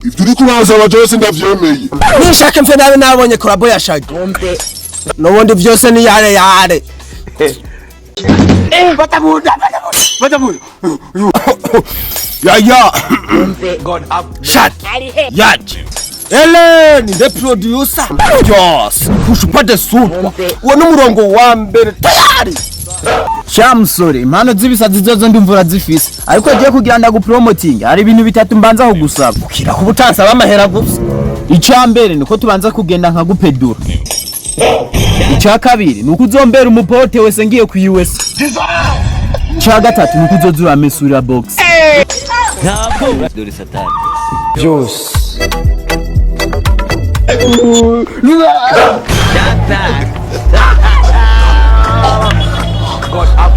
Ibyo uri kubaza abajose ndavyemeye. Nishake mfe nawe nabonye collabo ya Shaggy. N'ubundi byose ni yare. Batabuda. Ya. God up. Shut. Yat. Ellen, the producer. Yes. Kushupate super. Wano murongo wa mbere tayari. Shamusore, impano z'ibisazi zozo ndumvura zifise. Ariko agiye kugira ndagupromoting, hari ibintu bitatu mbanza kugusaba. Ukira ku butansa bamahera gusa. Icya mbere nuko tubanza kugenda nkagupedura. Icya kabiri nuko uzombera umupote wese ngiye ku US. Icya gatatu nuko uzozura mesura box. Ntabwo dore satani. Byose. God up.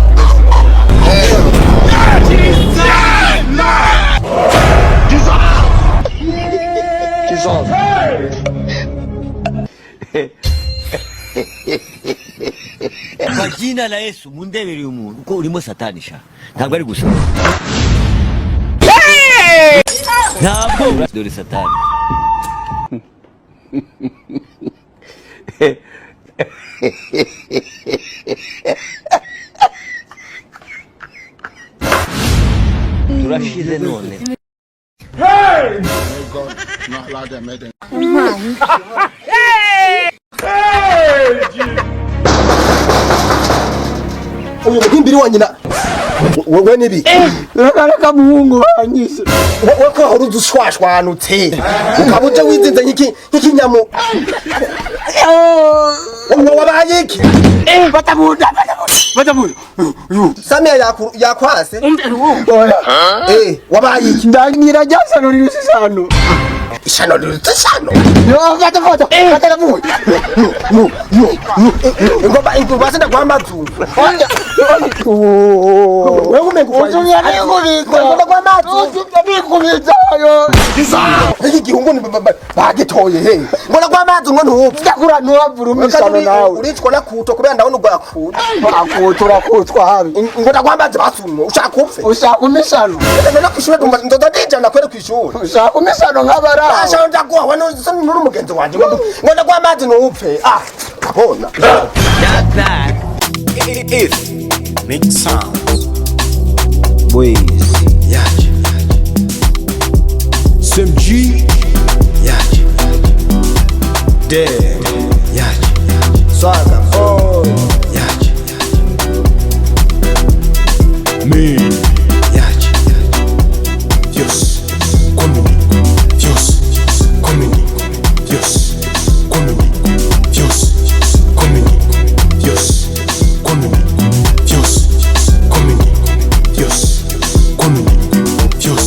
Kwa jina la Yesu mundebere umuntu uko urimo satani sha. Ntabwo ari gusa. Ntabwo dore satani. Turashize none. Hey! God, not like that, man. Uyu muhimbiri wanyina. Wewe nibi. Reka muhungu wanyise. Wewe ko hari udushwashwanutse. Ukabuje wizinze nk'ikinyamu. Wabaye iki? Batabuda. Samia yakwase. Wabaye iki? Ndangira jasano rirusisano. Ishano rirusisano. Yo batabuda. Ngo basenda kwamazu. Wewe umengufanya. Ngo kwamazu. Iki gihungu bagitoye he. Ngo kwamazu ngo ntupfa. Yakura ntuvurumisano nawe. Uricwa nakuto kubera ndabona ubwo yakuta. Akutura habi. Ngo kwamazu basunwe ushaka upfe. Ushaka umisano. None kwishura ndodadija kwere kwishura. Ushaka umisano nk'abara. Asha ndakuwa wana nuri mugenzi wanje. Ngo kwamazu ntupfe. Abona. That If make sounds ways yaje SMG yaje Dead yaje Swaga boy yaje Me yaje Dios conmigo Dios conmigo Dios conmigo Dios conmigo Dios conmigo Dios conmigo Dios conmigo Dios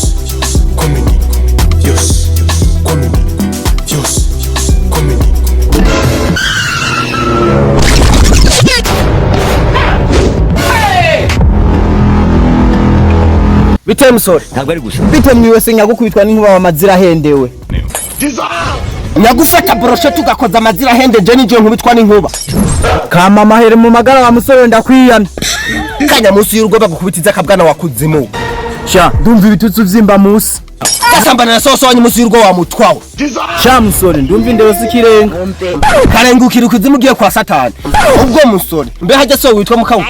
conmigo Dios conmigo Dios conmigo Bite musore. ntabwo ari gusa. Bite mwiwese nyagukubitwa n'inkuba w'amazira hendewe. Nyagufata brochette ugakoza amazira hende je nije nkubitwa n'inkuba. Kama mahere mu magara wa musore ndakwiyana. Kanya musi y'urugo bagukubitiza akabwana wakuzimu. Sha ndumva ibitutsu vyimba musi. Gasambana na soso wanyu musi y'urugo wa mutwawe. Sha musore ndumva indero sikirenga. Karengukira ukuzimu giye kwa Satani. Ubwo musore mbe haje so witwa mukawu.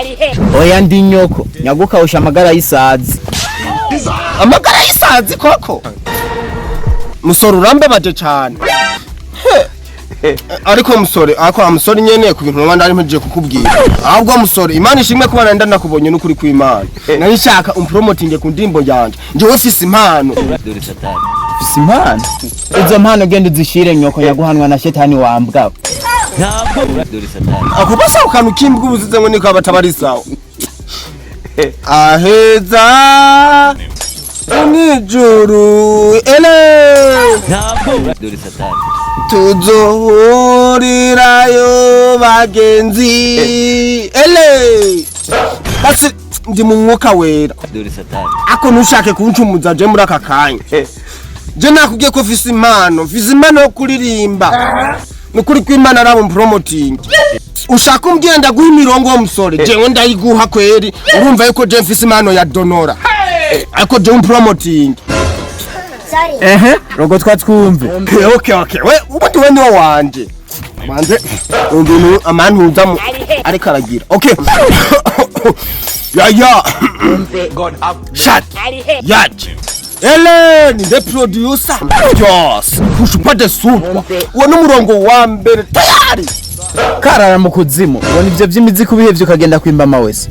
Oya ndi nyoko nyagukawusha amagara y'isazi. Amagara y'isazi koko. Musore urambe baje cyane. Ariko musore akora musore nyene ku bintu nabandi ari mpije kukubwira. Ahubwo musore Imana ishimwe kubana ndanakubonye n'ukuri kw'Imana. Nari shaka umpromoting ku ndimbo yanje. Nje ofisi impano. Dore satani. Simpano. Izo mpano gende zishire nyoko yaguhanwa na shetani wambwa. Ntabwo dore satani. Akubasa ukanu kimbwa ubuzize ngo niko abatabarisaho. Aheza unijuru ele Ntabwo dore satani. tuzohurirayo bagenzi ele basi ndi mu mwuka wera Dore satani. ako nushake kuncumuza je muri aka kanya je nakubwiye ko mfise impano yo kuririmba nukuri kw'Imana arabo promoting ushaka umgenda guha imirongo wo musore jewe ndayiguha kweri urumva yuko je mfise impano ya donora ako je promoting rogotwa twumve. Okay we ubundi we niwo wanje manze umuntu amantuza mu ariko aragira okay ya God have shut yat Ellen the producer yes kushupa de super uwo n'umurongo wa mbere tayari karara mu kuzimu ubona ivyo vy'imizi kubihevye ukagenda kwimba amawese.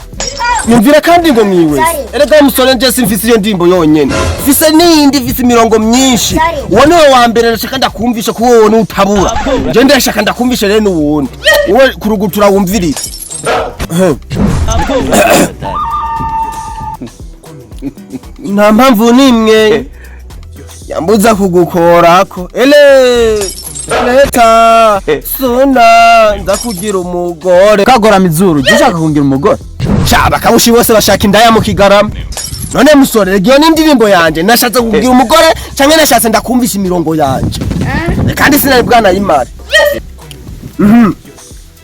nyumvira kandi ngo mwiwe erega musore nje simfise iyo ndimbo yonyene fise nindi fise imirongo myinshi uwo niwe wa mbere nashaka ndakumvisha ko wowe n'utabura je ndashaka ndakumvisha rero n'uwundi wowe kurugutura wumvirize nta mpamvu nimwe yambuza kugukorako leta sona ndakugira umugore kagora mizuru gishaka kungira umugore Chaba kabushi bose bashaka indaya mu Kigarama. None musore regiyo n'indirimbo yanje nashatse kugira umugore canke nashatse ndakumvisha imirongo yanje. Kandi sinari bwana yimari.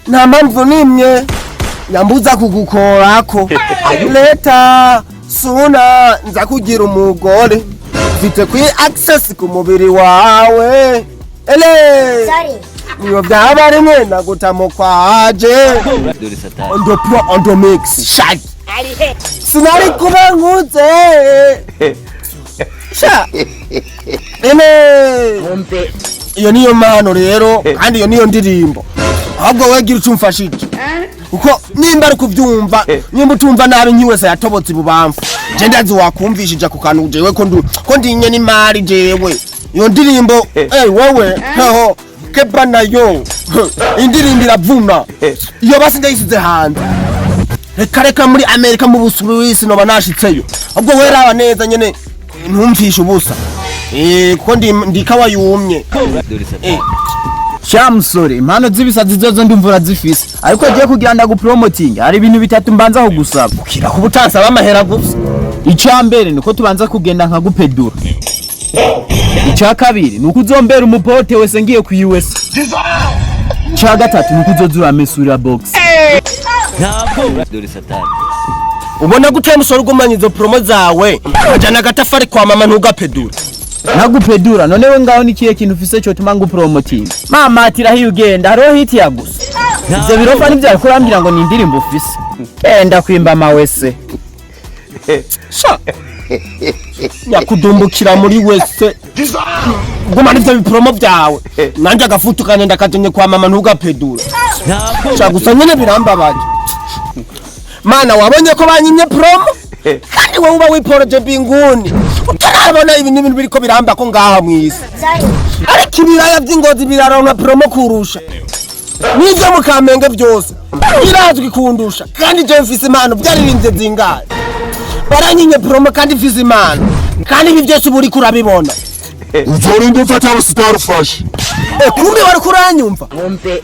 Nta mpamvu nimwe nyambuza kugukorako. Leta suna nza kugira umugore. Mfite kwi access ku mubiri wawe. Niyo byaba rimwe nagutamo kwaje. Ondo pro ondo mix shag. Sinari kuba nkuze. Sha. Iyo niyo mano rero kandi iyo niyo ndirimbo. Ahubwo wegira ucumfashije. Uko nimba ari kuvyumva, nimba utumva nabi nyiwese yatobotse bubamfu. Je ndazi wakumvishije ku kantu jewe ko ndinye ni mari jewe. Iyo ndirimbo wowe heho keba nayo indirimbo iravuna iyo basi ndayisize hanze reka muri Amerika mu Busuwisi no banashitseyo ubwo weraba neza nyene ntumvisha ubusa ko ndikawa yumye Shamusore impano z'ibisazi zozo ndumvura zifise ariko giye kugira ndagupromoting hari ibintu bitatu mbanza kugusaba ukira ku butansa bamahera gusa icambere niko tubanza kugenda nkagupedura icya kabiri nuko uzombera umupote wese ngiye ku US icya gatatu nuko uzozura mesura box dore satani ubona gute musoro gumanya izo promo zawe ajana gatafari kwa mama ntugapedura nagupedura none we ngaho nikiye kintu ufise cyo tuma ngupromoting mama atira hiyo ugenda haro hiti ya gusa ivyo birofa nivyo kurambira ngo ni indirimbo ufise enda kwimba mawese sha yakudumbukira muri wese guma nivyo bipromo byawe nanje agafutu kane ndakajenye kwa mama ntugapedura sha gusa nyene birambabaje mana wabonye ko banyimye promo kandi wowe uba wiporoje binguni utarabona ibintu biriko biramba ko ngaha mwisi ariko ibiraya by'ingozi biraronka promo kurusha nivyo mukamenge byose birazwi kundusha kandi je mfise impano byaririnze zingahe baranyinye promo kandi mfise impano kandi ibi byose buri kurabibona uzorinda ufata abasitari ufashe kumbe wari kuranyumva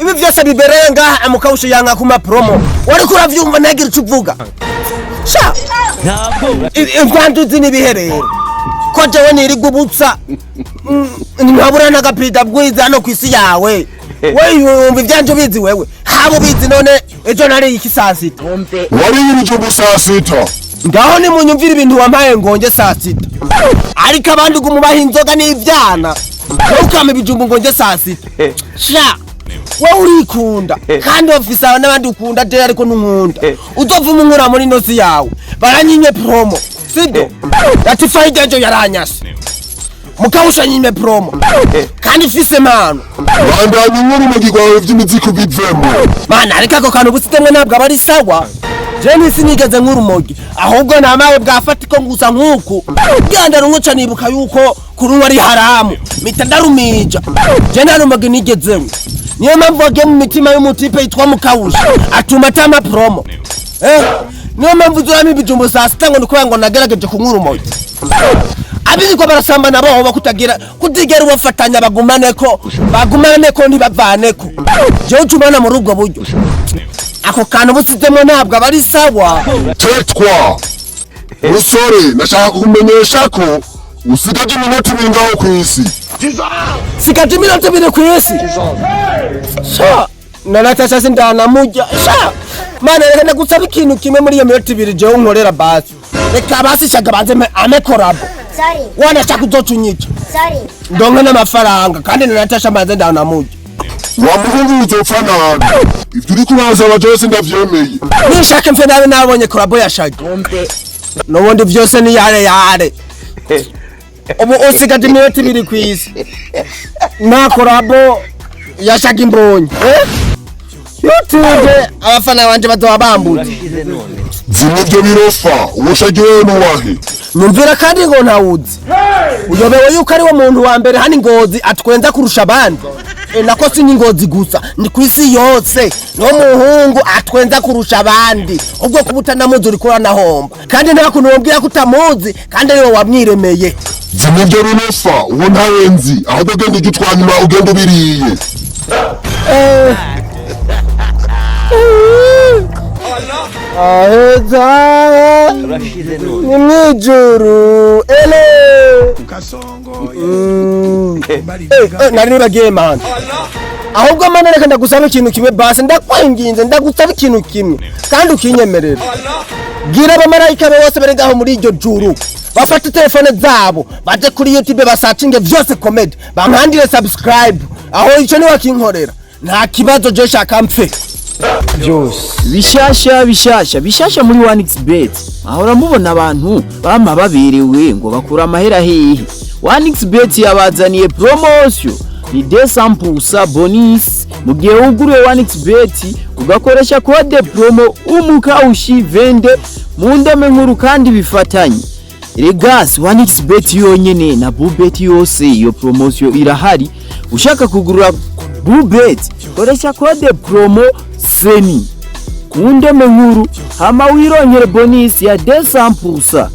ibi byose biberenga amukawusha yanga kuma promo wari kuravyumva nagira ucuvuga sha imvanduzi nibiherero ko jewe nirigubutsa ntabura n'agapita bwiza hano kwisi yawe we yumva ivyanje bizi wewe habo bizi none ejo nari iki saa sita wari yirije saa sita ngaho ni munyumvira ibintu wampaye ngonje saa sita ariko abandi gumubaha inzoga n'ivyana ukame bijumbu ngonje saa sita sha wowe urikunda kandi ofisa n'abandi ukunda je ariko nunkunda uzovuma unkura muri nosi yawe baranyinye promo sido ati faida ejo yaranyase mukawusha nyine promo kandi ifise mano bandanye nk'urumogi rwawe vy'imiziko bivemo mana ariko ako kantu busitemwe ntabwo abari sawa je nisi nigeze nk'urumogi ahubwo namawe bwafatiko ngusa nk'uku ganda runguca nibuka yuko kurunwa ari haramu mitadarumija je narumogi nigezewe niyo mpamvu wagiye mu mitima y'umutipe yitwa Mukawusha atuma tama promo niyo mpamvu uzuramo ibijumbo saa sita ngo ndikuvuga ngo nagerageje kunywa urumogi abiriko barasamba nabo bakutagira kutigera ubafatanya bagumane ko ntibavaneko jewe ucumana muri ubwo buryo ako kantu busizemo ntabwo abari sawa tetwa musore nashaka kukumenyesha ko usigaje iminota ibiri ngaho kw'isi sigaje iminota ibiri kw'isi sha nanatasha sindanamujya sha mana reka ndagusaba ikintu kimwe muri iyo minota ibiri jewe unkorera basi reka basi shaga banze ame korabo wanashaka uzotunyica ndonke n'amafaranga kandi nanatasha amaze ndanamuja wa muhungu uzopfa nabi ivyo uri kubaza byose ndavyemeye nishake mfe nabi nabonye korabo ya Shaggy n'ubundi vyose ni yare ubu usigaje iminota 2 kw'isi na korabo ya Shaggy mbonye YouTube abafana banje bazoba bambuze zimwe byo birofa uwo Shaggy wewe nuwahe numvira kandi ngo ntawuzi uyobewe yuko ari wo muntu wa mbere hani Ngozi atwenza kurusha abandi nako si Ngozi gusa ni kwisi yose no muhungu atwenza kurusha abandi ubwo kubutanamuzi uri kora nahomba kandi nta kuntu wobwira kutamuzi kandi ariwe wamwiremeye zimwe byo birofa uwo ntawenzi aho dogenda igitwanyuma ugenda ubiriye aheza ni mwijuru nari nibagiye man ahubwo mana reka ndagusaba ikintu kimwe basi ndakwinginze ndagusaba ikintu kimwe kandi ukinyemerera gira abamarayika bose bari ngaho muri iryo juru bafata telefone zabo baje kuri YouTube basacinge vyose comedy bankandire subscribe aho ico ni wakinkorera nta kibazo je shaka mpfe byose bishasha muri 1xbet ahora mubona abantu bama baberewe ngo bakura amahera hehe 1xbet yabazaniye promotion ni 200% bonus mu gihe uguriye 1xbet ugakoresha code promo umukaushi vende mu ndeme nkuru kandi bifatanye Regas 1xbet yonyene na Bubet yose iyo promotion irahari ushaka kugurura Bubet koresha code promo seni kundeme nkuru hama wirongere bonus ya 200%.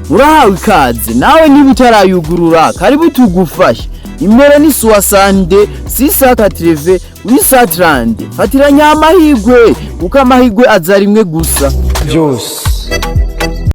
Urahawe ikaze nawe niba utarayugurura karibu tugufasha imere ni 60 680 830 fatiranya amahigwe kuko amahigwe azarimwe gusa byose